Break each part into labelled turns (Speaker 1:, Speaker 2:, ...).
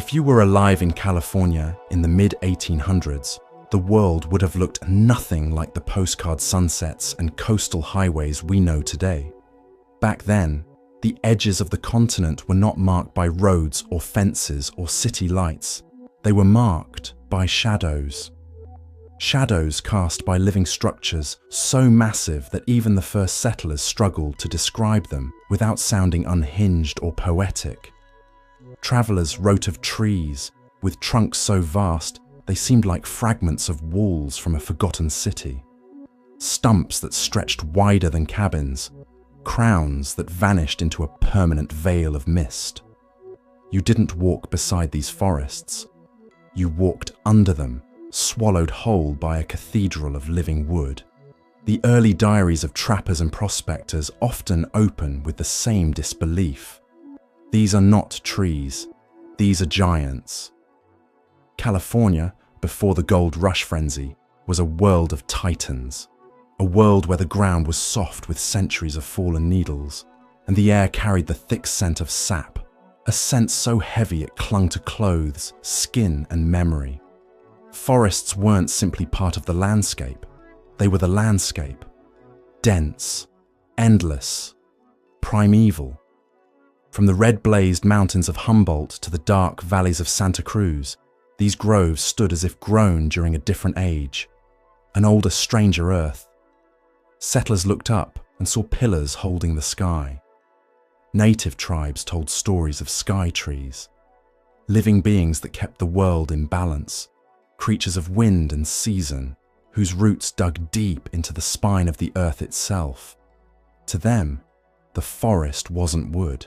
Speaker 1: If you were alive in California in the mid-1800s, the world would have looked nothing like the postcard sunsets and coastal highways we know today. Back then, the edges of the continent were not marked by roads or fences or city lights. They were marked by shadows. Shadows cast by living structures so massive that even the first settlers struggled to describe them without sounding unhinged or poetic. Travelers wrote of trees with trunks so vast they seemed like fragments of walls from a forgotten city. Stumps that stretched wider than cabins, crowns that vanished into a permanent veil of mist. You didn't walk beside these forests. You walked under them, swallowed whole by a cathedral of living wood. The early diaries of trappers and prospectors often open with the same disbelief. These are not trees, these are giants. California, before the gold rush frenzy, was a world of titans, a world where the ground was soft with centuries of fallen needles, and the air carried the thick scent of sap, a scent so heavy it clung to clothes, skin, and memory. Forests weren't simply part of the landscape, they were the landscape. Dense, endless, primeval. From the red-blazed mountains of Humboldt to the dark valleys of Santa Cruz, these groves stood as if grown during a different age, an older, stranger earth. Settlers looked up and saw pillars holding the sky. Native tribes told stories of sky trees, living beings that kept the world in balance, creatures of wind and season, whose roots dug deep into the spine of the earth itself. To them, the forest wasn't wood.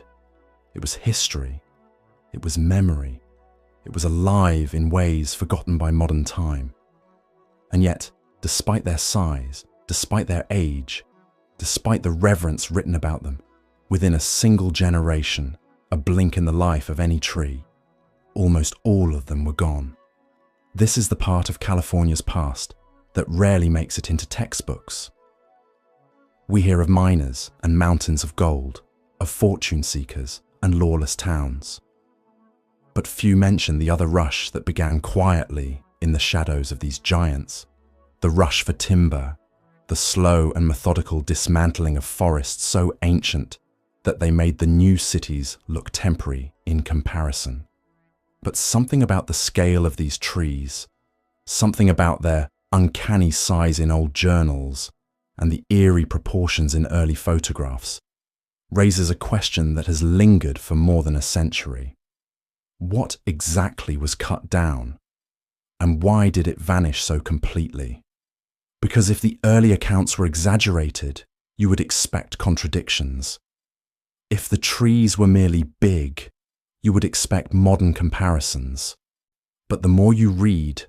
Speaker 1: It was history. It was memory. It was alive in ways forgotten by modern time. And yet, despite their size, despite their age, despite the reverence written about them, within a single generation, a blink in the life of any tree, almost all of them were gone. This is the part of California's past that rarely makes it into textbooks. We hear of miners and mountains of gold, of fortune seekers and lawless towns. But few mention the other rush that began quietly in the shadows of these giants, the rush for timber, the slow and methodical dismantling of forests so ancient that they made the new cities look temporary in comparison. But something about the scale of these trees, something about their uncanny size in old journals and the eerie proportions in early photographs, raises a question that has lingered for more than a century. What exactly was cut down, and why did it vanish so completely? Because if the early accounts were exaggerated, you would expect contradictions. If the trees were merely big, you would expect modern comparisons. But the more you read,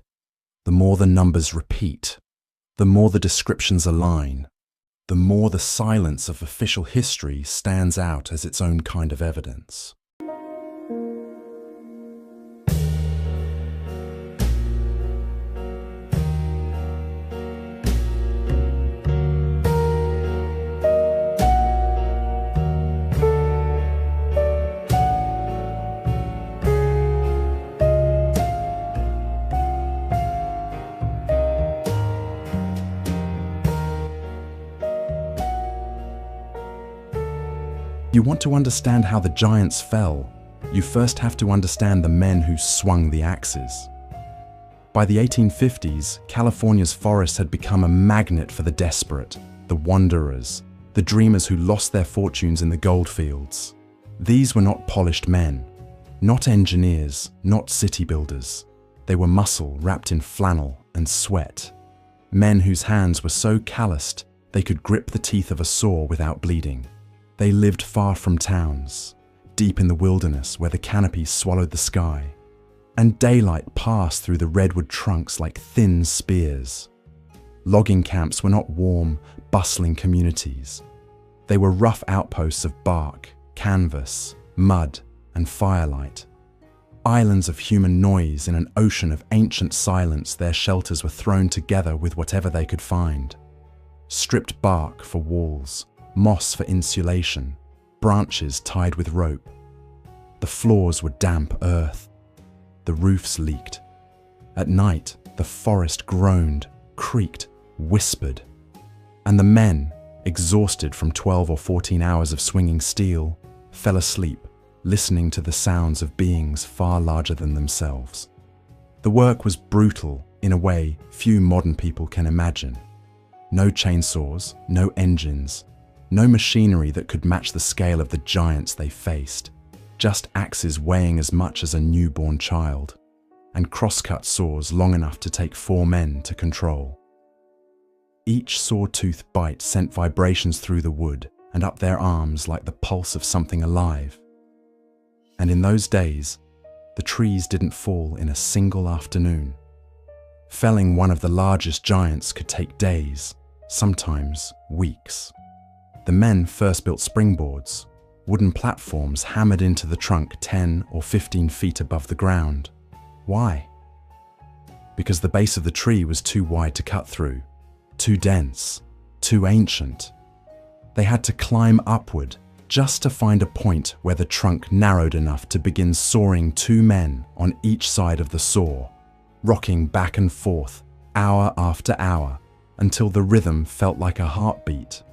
Speaker 1: the more the numbers repeat, the more the descriptions align, the more the silence of official history stands out as its own kind of evidence. You want to understand how the giants fell, you first have to understand the men who swung the axes. By the 1850s, California's forests had become a magnet for the desperate, the wanderers, the dreamers who lost their fortunes in the gold fields. These were not polished men, not engineers, not city builders. They were muscle wrapped in flannel and sweat. Men whose hands were so calloused they could grip the teeth of a saw without bleeding. They lived far from towns, deep in the wilderness where the canopies swallowed the sky, and daylight passed through the redwood trunks like thin spears. Logging camps were not warm, bustling communities. They were rough outposts of bark, canvas, mud, and firelight. Islands of human noise in an ocean of ancient silence, their shelters were thrown together with whatever they could find. Stripped bark for walls, moss for insulation, branches tied with rope. The floors were damp earth. the roofs leaked. At night, the forest groaned, creaked, whispered. And the men, exhausted from 12 or 14 hours of swinging steel, fell asleep, listening to the sounds of beings far larger than themselves. The work was brutal in a way few modern people can imagine. No chainsaws, no engines, no machinery that could match the scale of the giants they faced, just axes weighing as much as a newborn child, and crosscut saws long enough to take 4 men to control. Each sawtooth bite sent vibrations through the wood and up their arms like the pulse of something alive. And in those days, the trees didn't fall in a single afternoon. Felling one of the largest giants could take days, sometimes weeks. The men first built springboards, wooden platforms hammered into the trunk 10 or 15 feet above the ground. Why? Because the base of the tree was too wide to cut through, too dense, too ancient. They had to climb upward just to find a point where the trunk narrowed enough to begin sawing 2 men on each side of the saw, rocking back and forth, hour after hour, until the rhythm felt like a heartbeat.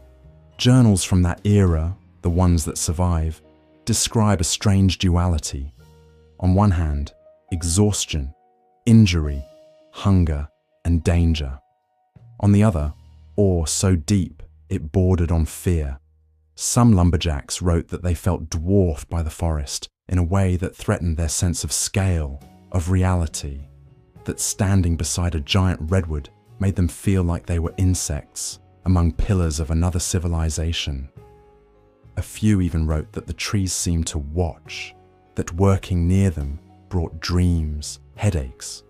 Speaker 1: Journals from that era, the ones that survive, describe a strange duality. On one hand, exhaustion, injury, hunger, and danger. On the other, awe so deep it bordered on fear. Some lumberjacks wrote that they felt dwarfed by the forest in a way that threatened their sense of scale, of reality, that standing beside a giant redwood made them feel like they were insects among pillars of another civilization. A few even wrote that the trees seemed to watch, that working near them brought dreams, headaches,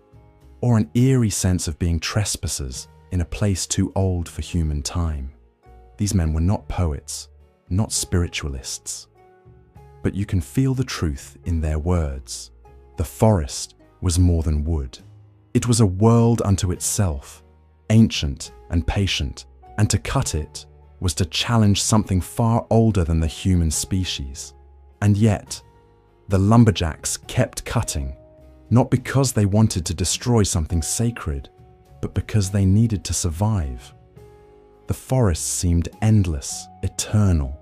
Speaker 1: or an eerie sense of being trespassers in a place too old for human time. These men were not poets, not spiritualists. But you can feel the truth in their words. The forest was more than wood. It was a world unto itself, ancient and patient, and to cut it was to challenge something far older than the human species. And yet, the lumberjacks kept cutting, not because they wanted to destroy something sacred, but because they needed to survive. The forest seemed endless, eternal.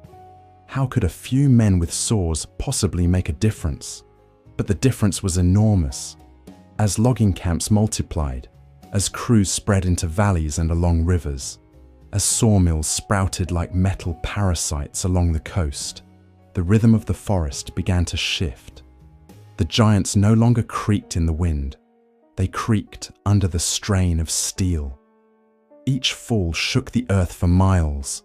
Speaker 1: How could a few men with saws possibly make a difference? But the difference was enormous. As logging camps multiplied, as crews spread into valleys and along rivers, as sawmills sprouted like metal parasites along the coast, the rhythm of the forest began to shift. The giants no longer creaked in the wind. They creaked under the strain of steel. Each fall shook the earth for miles.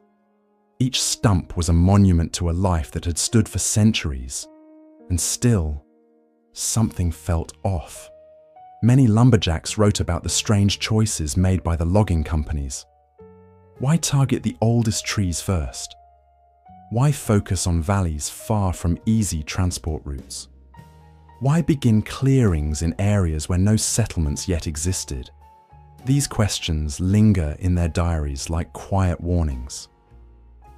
Speaker 1: Each stump was a monument to a life that had stood for centuries. And still, something felt off. Many lumberjacks wrote about the strange choices made by the logging companies. Why target the oldest trees first? Why focus on valleys far from easy transport routes? Why begin clearings in areas where no settlements yet existed? These questions linger in their diaries like quiet warnings.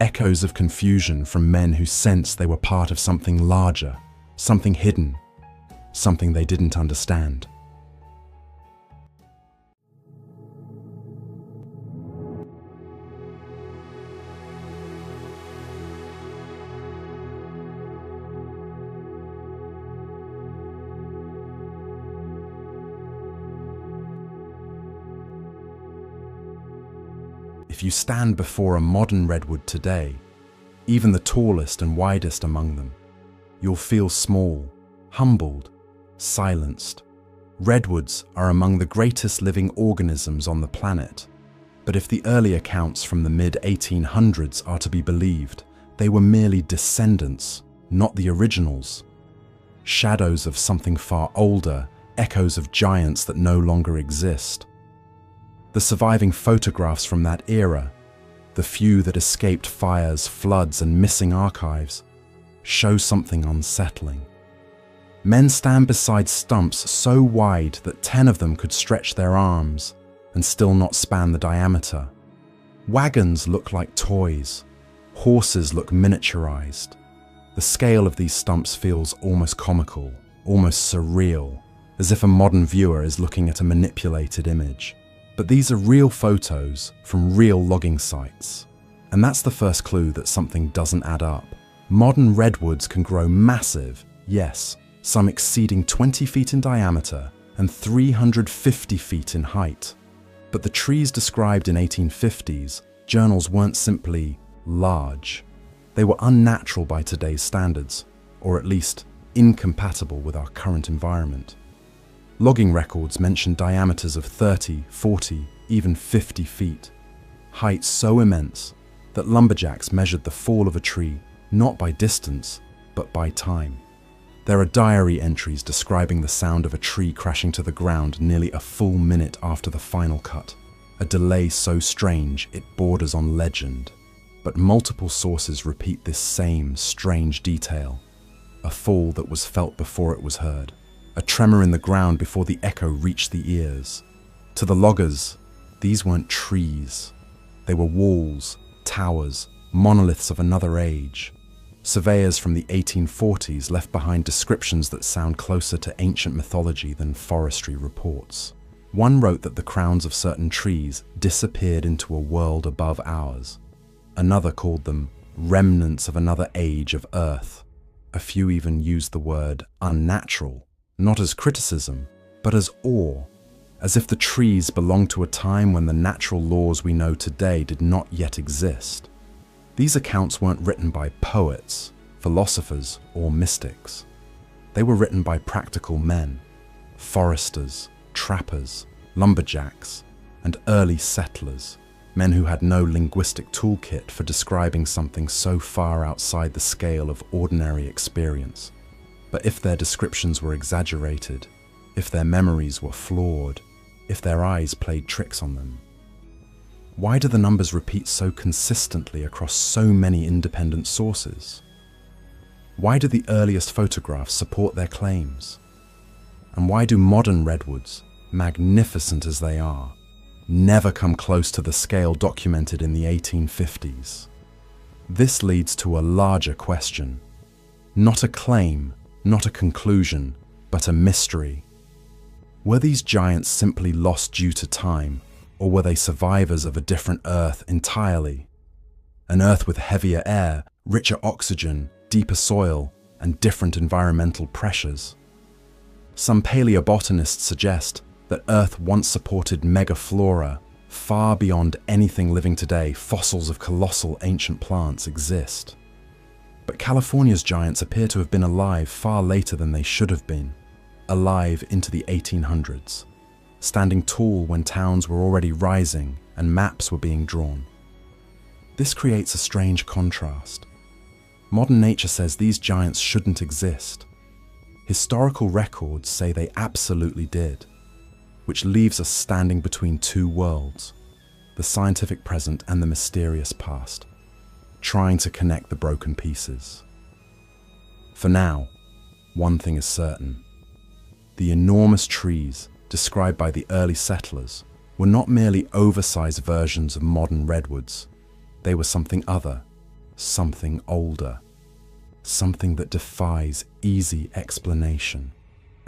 Speaker 1: Echoes of confusion from men who sensed they were part of something larger, something hidden, something they didn't understand. If you stand before a modern redwood today, even the tallest and widest among them, you'll feel small, humbled, silenced. Redwoods are among the greatest living organisms on the planet, but if the early accounts from the mid-1800s are to be believed, they were merely descendants, not the originals. Shadows of something far older, echoes of giants that no longer exist. The surviving photographs from that era, the few that escaped fires, floods, and missing archives, show something unsettling. Men stand beside stumps so wide that 10 of them could stretch their arms and still not span the diameter. Wagons look like toys. Horses look miniaturized. The scale of these stumps feels almost comical, almost surreal. as if a modern viewer is looking at a manipulated image. But these are real photos from real logging sites. And that's the first clue that something doesn't add up. Modern redwoods can grow massive, yes, some exceeding 20 feet in diameter and 350 feet in height. But the trees described in 1850s journals weren't simply large. They were unnatural by today's standards, or at least incompatible with our current environment. Logging records mention diameters of 30, 40, even 50 feet, heights so immense that lumberjacks measured the fall of a tree not by distance, but by time. There are diary entries describing the sound of a tree crashing to the ground nearly a full minute after the final cut, a delay so strange it borders on legend. But multiple sources repeat this same strange detail, a fall that was felt before it was heard, a tremor in the ground before the echo reached the ears. To the loggers, these weren't trees. They were walls, towers, monoliths of another age. Surveyors from the 1840s left behind descriptions that sound closer to ancient mythology than forestry reports. One wrote that the crowns of certain trees disappeared into a world above ours. Another called them remnants of another age of Earth. A few even used the word unnatural, not as criticism, but as awe, as if the trees belonged to a time when the natural laws we know today did not yet exist. These accounts weren't written by poets, philosophers, or mystics. They were written by practical men, foresters, trappers, lumberjacks, and early settlers, men who had no linguistic toolkit for describing something so far outside the scale of ordinary experience. But if their descriptions were exaggerated, if their memories were flawed, if their eyes played tricks on them, why do the numbers repeat so consistently across so many independent sources? Why do the earliest photographs support their claims? And why do modern redwoods, magnificent as they are, never come close to the scale documented in the 1850s? This leads to a larger question. Not a claim, not a conclusion, but a mystery. Were these giants simply lost due to time, or were they survivors of a different Earth entirely? An Earth with heavier air, richer oxygen, deeper soil, and different environmental pressures. Some paleobotanists suggest that Earth once supported megaflora. Far beyond anything living today, fossils of colossal ancient plants exist. But California's giants appear to have been alive far later than they should have been, alive into the 1800s. Standing tall when towns were already rising and maps were being drawn. This creates a strange contrast. Modern nature says these giants shouldn't exist. Historical records say they absolutely did, which leaves us standing between two worlds, the scientific present and the mysterious past, trying to connect the broken pieces. For now, one thing is certain. The enormous trees described by the early settlers were not merely oversized versions of modern redwoods. They were something other, something older, something that defies easy explanation.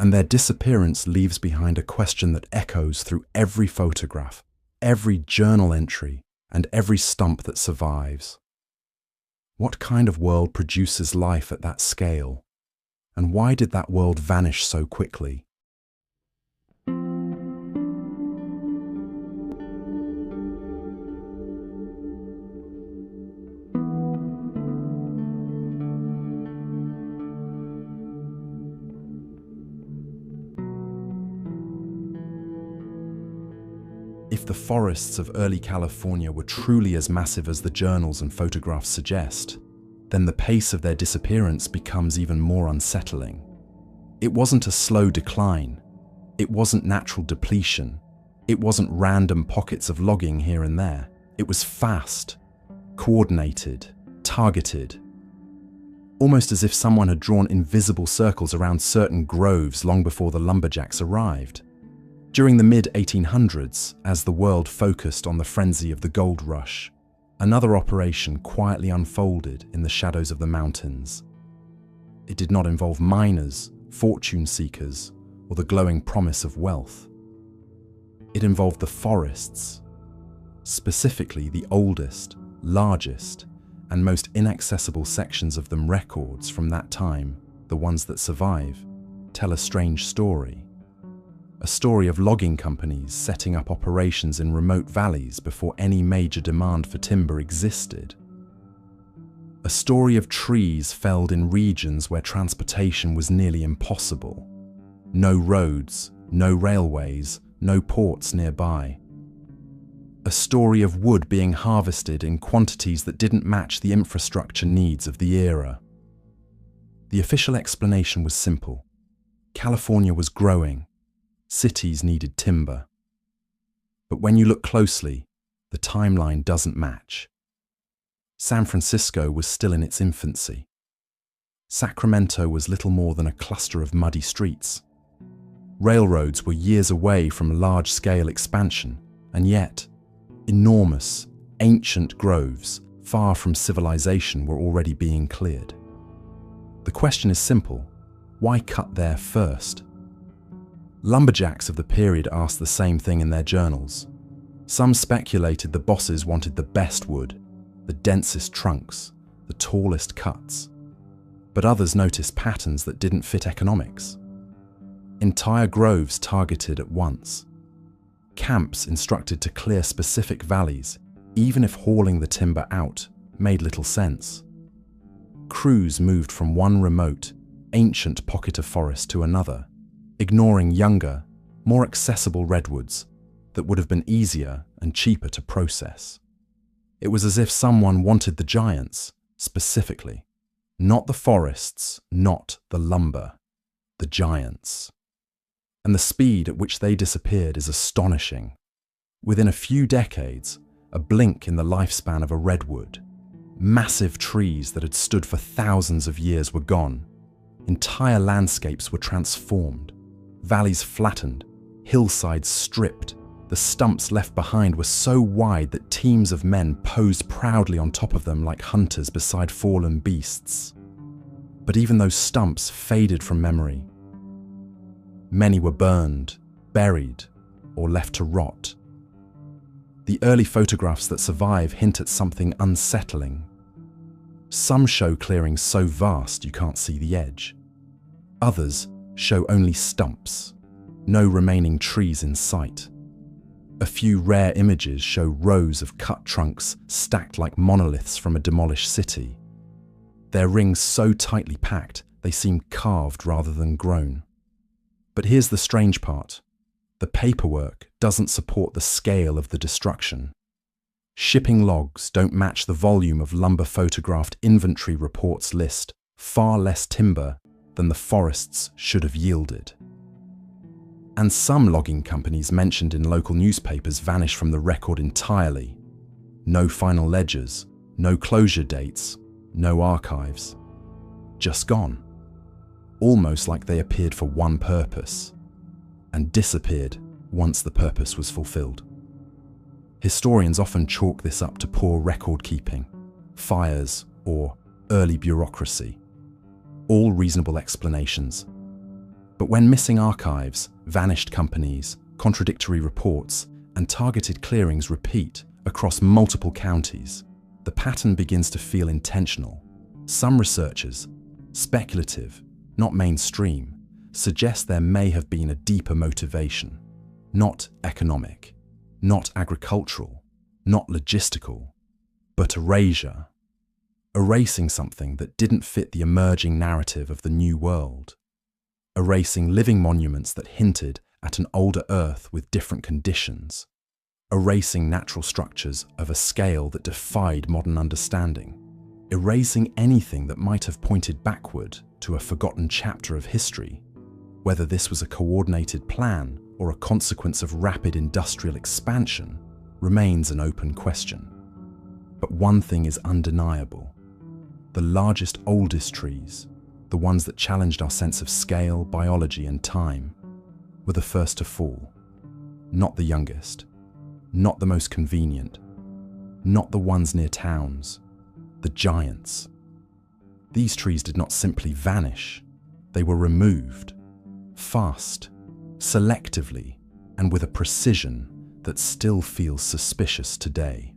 Speaker 1: And their disappearance leaves behind a question that echoes through every photograph, every journal entry, and every stump that survives. What kind of world produces life at that scale? And why did that world vanish so quickly? If the forests of early California were truly as massive as the journals and photographs suggest, then the pace of their disappearance becomes even more unsettling. It wasn't a slow decline. It wasn't natural depletion. It wasn't random pockets of logging here and there. It was fast, coordinated, targeted. Almost as if someone had drawn invisible circles around certain groves long before the lumberjacks arrived. During the mid-1800s, as the world focused on the frenzy of the gold rush, another operation quietly unfolded in the shadows of the mountains. It did not involve miners, fortune seekers, or the glowing promise of wealth. It involved the forests, specifically the oldest, largest, and most inaccessible sections of them. Records from that time, the ones that survive, tell a strange story. A story of logging companies setting up operations in remote valleys before any major demand for timber existed. A story of trees felled in regions where transportation was nearly impossible. No roads, no railways, no ports nearby. A story of wood being harvested in quantities that didn't match the infrastructure needs of the era. The official explanation was simple. California was growing. Cities needed timber. But when you look closely, the timeline doesn't match. San Francisco was still in its infancy. Sacramento was little more than a cluster of muddy streets. Railroads were years away from large-scale expansion, and yet, enormous, ancient groves, far from civilization, were already being cleared. The question is simple: why cut there first? Lumberjacks of the period asked the same thing in their journals. Some speculated the bosses wanted the best wood, the densest trunks, the tallest cuts. But others noticed patterns that didn't fit economics. Entire groves targeted at once. Camps instructed to clear specific valleys, even if hauling the timber out made little sense. Crews moved from one remote, ancient pocket of forest to another, ignoring younger, more accessible redwoods that would have been easier and cheaper to process. It was as if someone wanted the giants, specifically. Not the forests, not the lumber, the giants. And the speed at which they disappeared is astonishing. Within a few decades, a blink in the lifespan of a redwood, massive trees that had stood for thousands of years were gone. Entire landscapes were transformed. Valleys flattened, hillsides stripped. The stumps left behind were so wide that teams of men posed proudly on top of them like hunters beside fallen beasts. But even those stumps faded from memory. Many were burned, buried, or left to rot. The early photographs that survive hint at something unsettling. Some show clearings so vast you can't see the edge. Others show only stumps, no remaining trees in sight. A few rare images show rows of cut trunks stacked like monoliths from a demolished city. Their rings so tightly packed they seem carved rather than grown. But here's the strange part. The paperwork doesn't support the scale of the destruction. Shipping logs don't match the volume of lumber photographed inventory reports list far less timber than the forests should have yielded. And some logging companies mentioned in local newspapers vanish from the record entirely. No final ledgers, no closure dates, no archives. Just gone. Almost like they appeared for one purpose and disappeared once the purpose was fulfilled. Historians often chalk this up to poor record keeping, fires, or early bureaucracy. All reasonable explanations. But when missing archives, vanished companies, contradictory reports, and targeted clearings repeat across multiple counties, the pattern begins to feel intentional. Some researchers, speculative, not mainstream, suggest there may have been a deeper motivation, not economic, not agricultural, not logistical, but erasure. Erasing something that didn't fit the emerging narrative of the new world. Erasing living monuments that hinted at an older Earth with different conditions. Erasing natural structures of a scale that defied modern understanding. Erasing anything that might have pointed backward to a forgotten chapter of history. Whether this was a coordinated plan or a consequence of rapid industrial expansion remains an open question. But one thing is undeniable. The largest, oldest trees, the ones that challenged our sense of scale, biology, and time, were the first to fall. Not the youngest, not the most convenient, not the ones near towns, the giants. These trees did not simply vanish, they were removed, fast, selectively and with a precision that still feels suspicious today.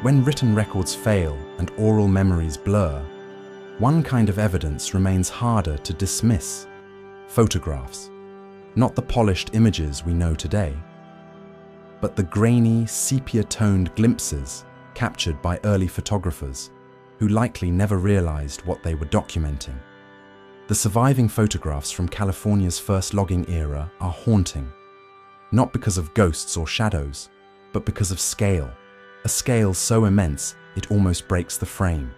Speaker 1: When written records fail and oral memories blur, one kind of evidence remains harder to dismiss: photographs. Not the polished images we know today, but the grainy, sepia-toned glimpses captured by early photographers who likely never realized what they were documenting. The surviving photographs from California's first logging era are haunting, not because of ghosts or shadows, but because of scale. A scale so immense it almost breaks the frame.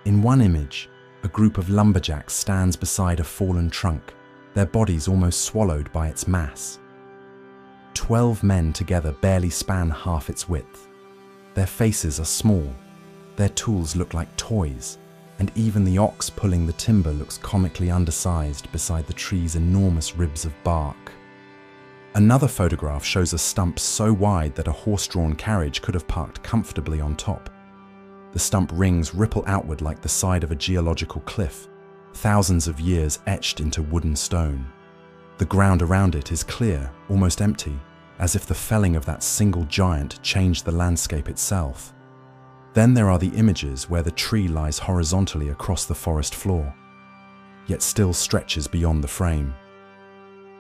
Speaker 1: In one image, a group of lumberjacks stands beside a fallen trunk, their bodies almost swallowed by its mass. 12 men together barely span half its width. Their faces are small, their tools look like toys, and even the ox pulling the timber looks comically undersized beside the tree's enormous ribs of bark. Another photograph shows a stump so wide that a horse-drawn carriage could have parked comfortably on top. The stump rings ripple outward like the side of a geological cliff, thousands of years etched into wooden stone. The ground around it is clear, almost empty, as if the felling of that single giant changed the landscape itself. Then there are the images where the tree lies horizontally across the forest floor, yet still stretches beyond the frame.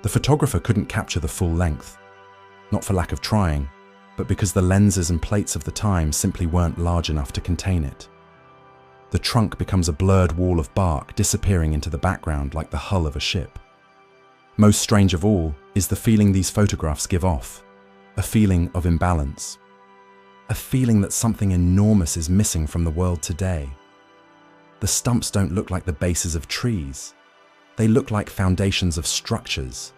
Speaker 1: The photographer couldn't capture the full length, not for lack of trying, but because the lenses and plates of the time simply weren't large enough to contain it. The trunk becomes a blurred wall of bark disappearing into the background like the hull of a ship. Most strange of all is the feeling these photographs give off, a feeling of imbalance, a feeling that something enormous is missing from the world today. The stumps don't look like the bases of trees. They look like foundations of structures,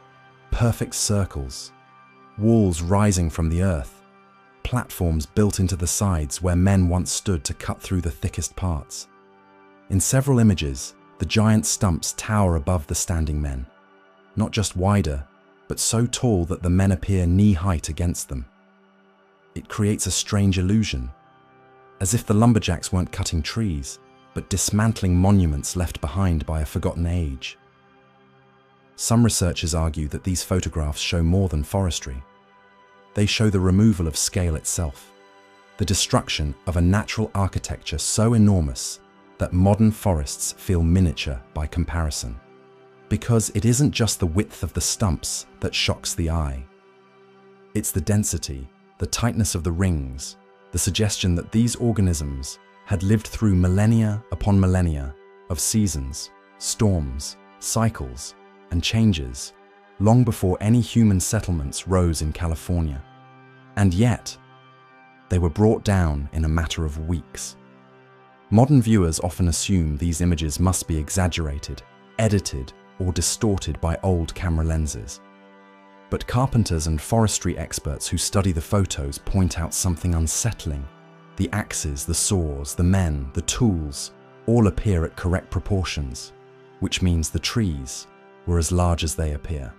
Speaker 1: perfect circles, walls rising from the earth, platforms built into the sides where men once stood to cut through the thickest parts. In several images, the giant stumps tower above the standing men, not just wider, but so tall that the men appear knee-height against them. It creates a strange illusion, as if the lumberjacks weren't cutting trees, but dismantling monuments left behind by a forgotten age. Some researchers argue that these photographs show more than forestry. They show the removal of scale itself, the destruction of a natural architecture so enormous that modern forests feel miniature by comparison. Because it isn't just the width of the stumps that shocks the eye. It's the density, the tightness of the rings, the suggestion that these organisms had lived through millennia upon millennia of seasons, storms, cycles, and changes long before any human settlements rose in California. And yet, they were brought down in a matter of weeks. Modern viewers often assume these images must be exaggerated, edited, or distorted by old camera lenses. But carpenters and forestry experts who study the photos point out something unsettling. The axes, the saws, the men, the tools all appear at correct proportions, which means the trees were as large as they appear.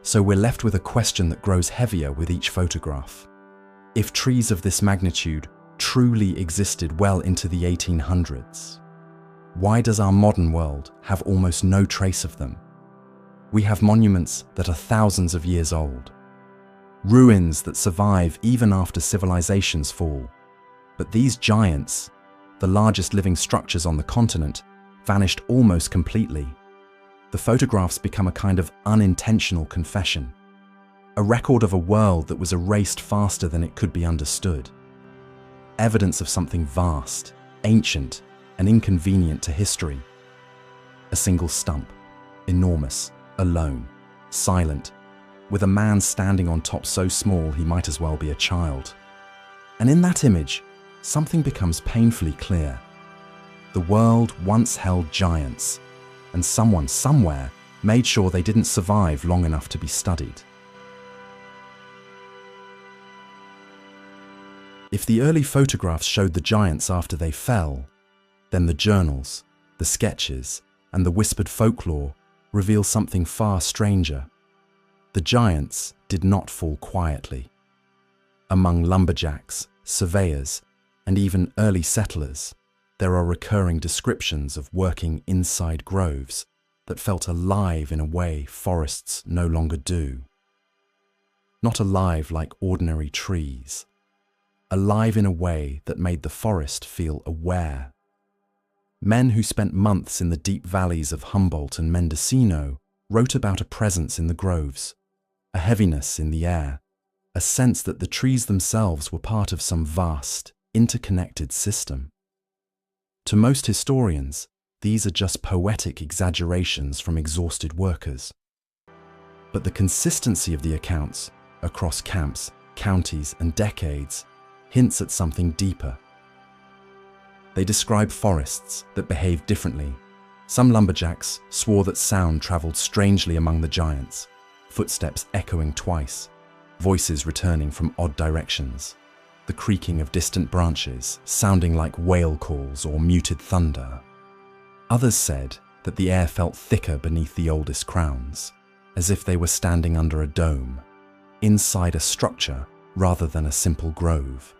Speaker 1: So we're left with a question that grows heavier with each photograph. If trees of this magnitude truly existed well into the 1800s, why does our modern world have almost no trace of them? We have monuments that are thousands of years old, ruins that survive even after civilizations fall. But these giants, the largest living structures on the continent, vanished almost completely. The photographs become a kind of unintentional confession, a record of a world that was erased faster than it could be understood. Evidence of something vast, ancient, and inconvenient to history. A single stump, enormous, alone, silent, with a man standing on top so small he might as well be a child. And in that image, something becomes painfully clear. The world once held giants, and someone somewhere made sure they didn't survive long enough to be studied. If the early photographs showed the giants after they fell, then the journals, the sketches, and the whispered folklore reveal something far stranger. The giants did not fall quietly. Among lumberjacks, surveyors, and even early settlers, there are recurring descriptions of working inside groves that felt alive in a way forests no longer do. Not alive like ordinary trees, alive in a way that made the forest feel aware. Men who spent months in the deep valleys of Humboldt and Mendocino wrote about a presence in the groves, a heaviness in the air, a sense that the trees themselves were part of some vast, interconnected system. To most historians, these are just poetic exaggerations from exhausted workers. But the consistency of the accounts, across camps, counties, and decades, hints at something deeper. They describe forests that behaved differently. Some lumberjacks swore that sound traveled strangely among the giants, footsteps echoing twice, voices returning from odd directions, the creaking of distant branches sounding like whale calls or muted thunder. Others said that the air felt thicker beneath the oldest crowns, as if they were standing under a dome, inside a structure rather than a simple grove.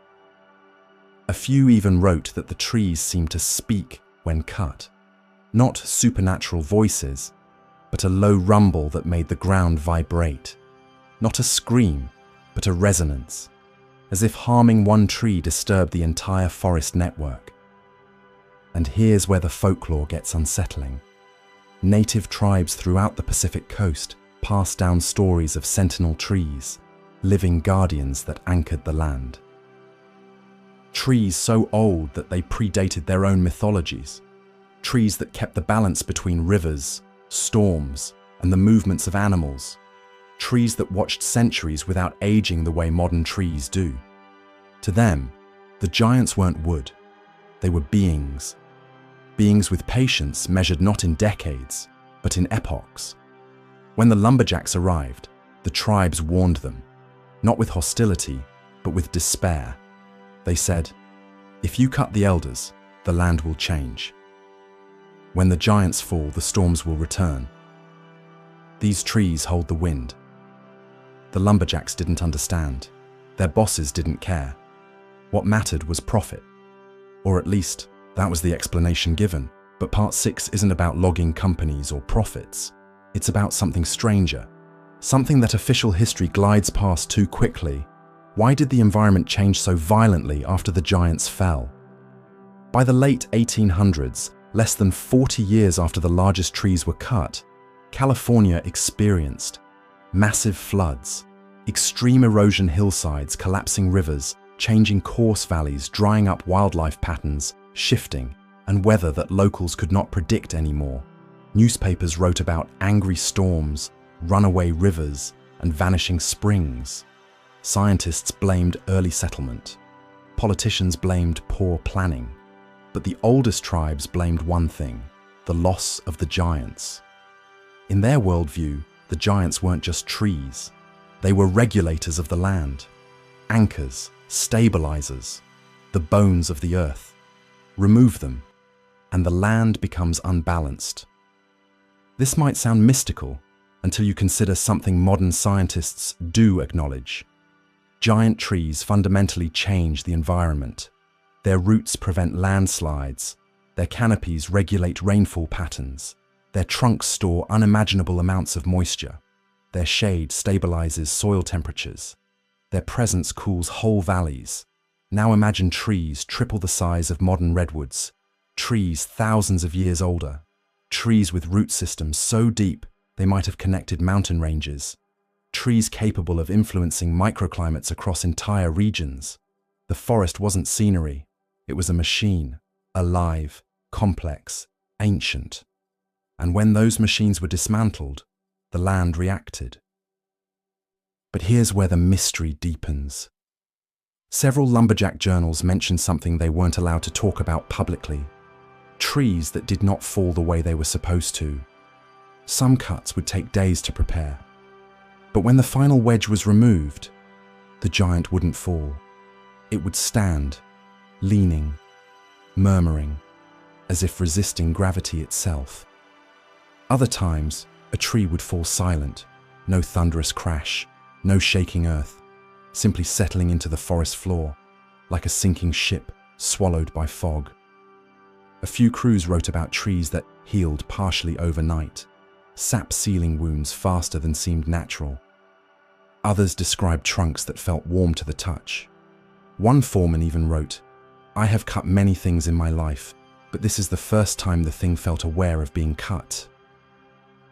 Speaker 1: A few even wrote that the trees seemed to speak when cut, not supernatural voices, but a low rumble that made the ground vibrate, not a scream, but a resonance, as if harming one tree disturbed the entire forest network. And here's where the folklore gets unsettling. Native tribes throughout the Pacific coast passed down stories of sentinel trees, living guardians that anchored the land. Trees so old that they predated their own mythologies. Trees that kept the balance between rivers, storms, and the movements of animals. Trees that watched centuries without aging the way modern trees do. To them, the giants weren't wood. They were beings. Beings with patience measured not in decades, but in epochs. When the lumberjacks arrived, the tribes warned them, not with hostility, but with despair. They said, "If you cut the elders, the land will change. When the giants fall, the storms will return. These trees hold the wind." The lumberjacks didn't understand. Their bosses didn't care. What mattered was profit. Or at least, that was the explanation given. But part 6 isn't about logging companies or profits. It's about something stranger. Something that official history glides past too quickly. Why did the environment change so violently after the giants fell? By the late 1800s, less than 40 years after the largest trees were cut, California experienced massive floods, extreme erosion hillsides, collapsing rivers, changing course valleys, drying up wildlife patterns, shifting, and weather that locals could not predict anymore. Newspapers wrote about angry storms, runaway rivers, and vanishing springs. Scientists blamed early settlement. Politicians blamed poor planning. But the oldest tribes blamed one thing: the loss of the giants. In their worldview, the giants weren't just trees. They were regulators of the land, anchors, stabilizers, the bones of the earth. Remove them, and the land becomes unbalanced. This might sound mystical until you consider something modern scientists do acknowledge. Giant trees fundamentally change the environment. Their roots prevent landslides. Their canopies regulate rainfall patterns. Their trunks store unimaginable amounts of moisture. Their shade stabilizes soil temperatures. Their presence cools whole valleys. Now imagine trees triple the size of modern redwoods. Trees thousands of years older. Trees with root systems so deep they might have connected mountain ranges. Trees capable of influencing microclimates across entire regions. The forest wasn't scenery. It was a machine, alive, complex, ancient. And when those machines were dismantled, the land reacted. But here's where the mystery deepens. Several lumberjack journals mention something they weren't allowed to talk about publicly. Trees that did not fall the way they were supposed to. Some cuts would take days to prepare. But when the final wedge was removed, the giant wouldn't fall. it would stand, leaning, murmuring, as if resisting gravity itself. Other times, a tree would fall silent, no thunderous crash, no shaking earth, simply settling into the forest floor, like a sinking ship swallowed by fog. A few crews wrote about trees that healed partially overnight, sap sealing wounds faster than seemed natural. Others described trunks that felt warm to the touch. One foreman even wrote, "I have cut many things in my life, but this is the first time the thing felt aware of being cut."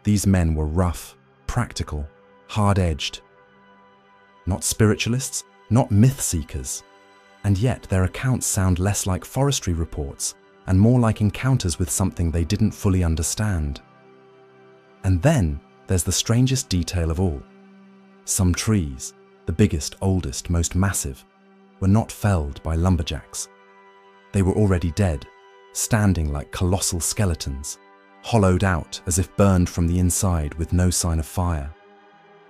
Speaker 1: These men were rough, practical, hard-edged. Not spiritualists, not myth-seekers. And yet their accounts sound less like forestry reports and more like encounters with something they didn't fully understand. And then there's the strangest detail of all. Some trees, the biggest, oldest, most massive, were not felled by lumberjacks. They were already dead, standing like colossal skeletons, hollowed out as if burned from the inside with no sign of fire.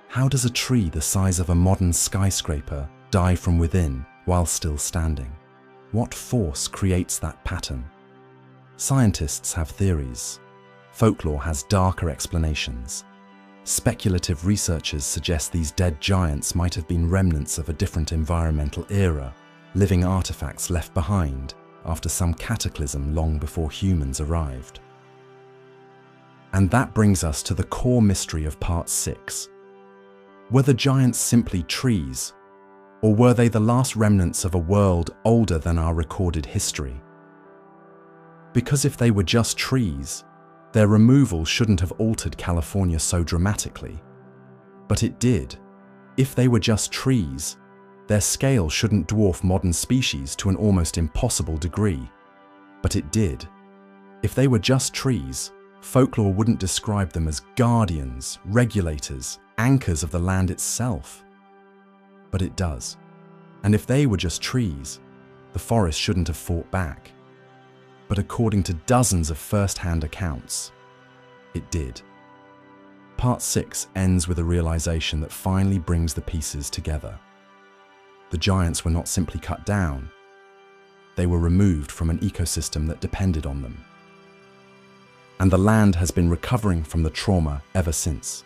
Speaker 1: How does a tree the size of a modern skyscraper die from within while still standing? What force creates that pattern? Scientists have theories. Folklore has darker explanations. Speculative researchers suggest these dead giants might have been remnants of a different environmental era, living artifacts left behind after some cataclysm long before humans arrived. And that brings us to the core mystery of Part 6. Were the giants simply trees, or were they the last remnants of a world older than our recorded history? Because if they were just trees, their removal shouldn't have altered California so dramatically. But it did. If they were just trees, their scale shouldn't dwarf modern species to an almost impossible degree. But it did. If they were just trees, folklore wouldn't describe them as guardians, regulators, anchors of the land itself. But it does. And if they were just trees, the forest shouldn't have fought back. But according to dozens of first-hand accounts, it did. Part 6 ends with a realization that finally brings the pieces together. The giants were not simply cut down. They were removed from an ecosystem that depended on them. And the land has been recovering from the trauma ever since.